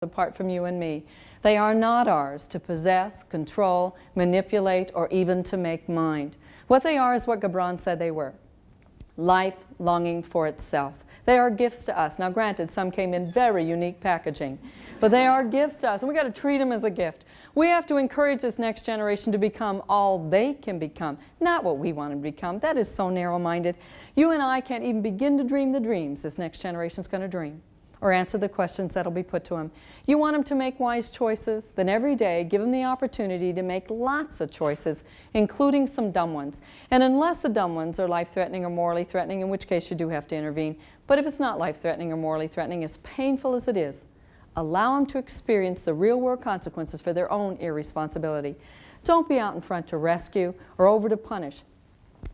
apart from you and me. They are not ours to possess, control, manipulate, or even to make mind. What they are is what Gibran said they were. Life longing for itself. They are gifts to us. Now granted, some came in very unique packaging, but they are gifts to us, and we've got to treat them as a gift. We have to encourage this next generation to become all they can become, not what we want them to become. That is so narrow-minded. You and I can't even begin to dream the dreams this next generation is going to dream, or answer the questions that will be put to them. You want them to make wise choices, then every day give them the opportunity to make lots of choices, including some dumb ones. And unless the dumb ones are life-threatening or morally threatening, in which case you do have to intervene. But if it's not life-threatening or morally threatening, as painful as it is, allow them to experience the real-world consequences for their own irresponsibility. Don't be out in front to rescue or over to punish,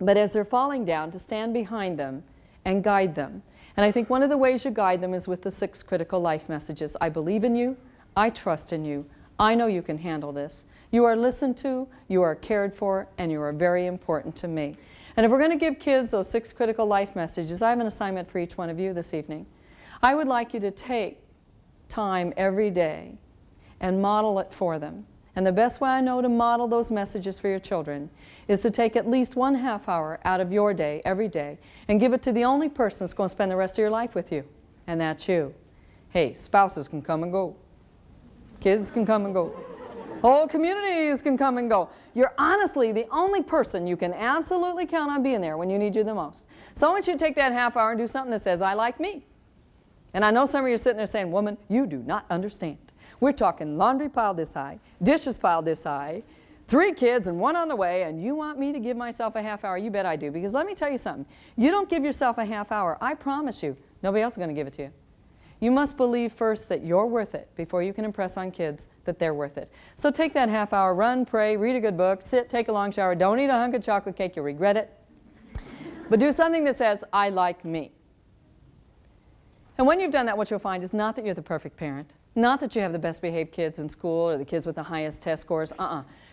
but as they're falling down, to stand behind them and guide them. And I think one of the ways you guide them is with the 6 critical life messages. I believe in you. I trust in you. I know you can handle this. You are listened to, you are cared for, and you are very important to me. And if we're going to give kids those 6 critical life messages, I have an assignment for each one of you this evening. I would like you to take time every day and model it for them. And the best way I know to model those messages for your children is to take at least 1/2 hour out of your day every day and give it to the only person that's going to spend the rest of your life with you, and that's you. Hey, spouses can come and go. Kids can come and go. Whole communities can come and go. You're honestly the only person you can absolutely count on being there when you need you the most. So I want you to take that 1/2 hour and do something that says, I like me. And I know some of you are sitting there saying, woman, you do not understand. We're talking laundry piled this high, dishes piled this high, 3 kids and 1 on the way, and you want me to give myself a 1/2 hour? You bet I do. Because let me tell you something. You don't give yourself a 1/2 hour, I promise you, nobody else is going to give it to you. You must believe first that you're worth it before you can impress on kids that they're worth it. So take that 1/2 hour, run, pray, read a good book, sit, take a long shower, don't eat a hunk of chocolate cake, you'll regret it. But do something that says, I like me. And when you've done that, what you'll find is not that you're the perfect parent, not that you have the best behaved kids in school or the kids with the highest test scores.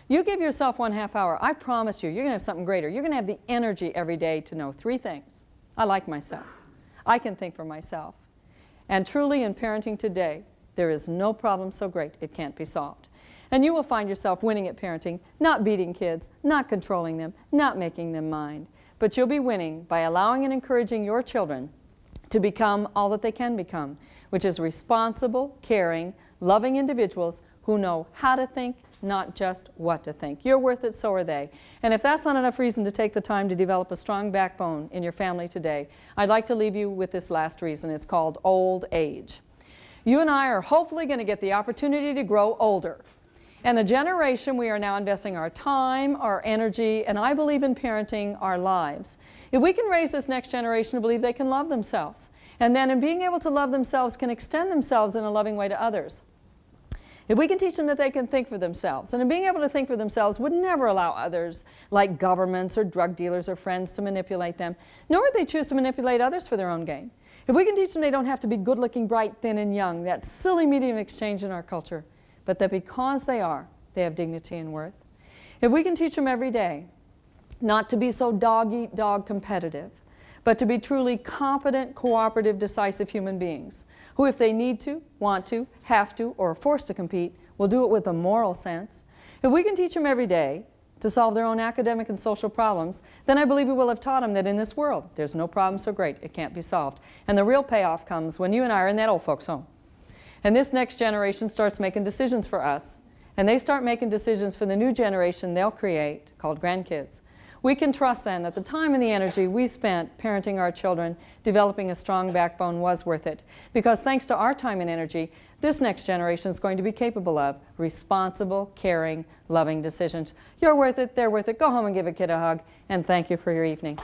You give yourself 1/2 hour, I promise you, you're going to have something greater. You're going to have the energy every day to know 3 things. I like myself. I can think for myself. And truly in parenting today, there is no problem so great it can't be solved. And you will find yourself winning at parenting, not beating kids, not controlling them, not making them mind. But you'll be winning by allowing and encouraging your children to become all that they can become, which is responsible, caring, loving individuals who know how to think, not just what to think. You're worth it, so are they. And if that's not enough reason to take the time to develop a strong backbone in your family today, I'd like to leave you with this last reason. It's called old age. You and I are hopefully going to get the opportunity to grow older. And the generation we are now investing our time, our energy, and I believe in parenting, our lives. If we can raise this next generation to believe they can love themselves, and then in being able to love themselves can extend themselves in a loving way to others. If we can teach them that they can think for themselves, and in being able to think for themselves would never allow others, like governments or drug dealers or friends, to manipulate them, nor would they choose to manipulate others for their own gain. If we can teach them they don't have to be good-looking, bright, thin, and young, that silly medium of exchange in our culture, but that because they are, they have dignity and worth. If we can teach them every day not to be so dog-eat-dog competitive, but to be truly competent, cooperative, decisive human beings, who if they need to, want to, have to, or are forced to compete, will do it with a moral sense. If we can teach them every day to solve their own academic and social problems, then I believe we will have taught them that in this world, there's no problem so great it can't be solved. And the real payoff comes when you and I are in that old folks' home. And this next generation starts making decisions for us, and they start making decisions for the new generation they'll create, called grandkids. We can trust then that the time and the energy we spent parenting our children, developing a strong backbone, was worth it. Because thanks to our time and energy, this next generation is going to be capable of responsible, caring, loving decisions. You're worth it, they're worth it. Go home and give a kid a hug, and thank you for your evening.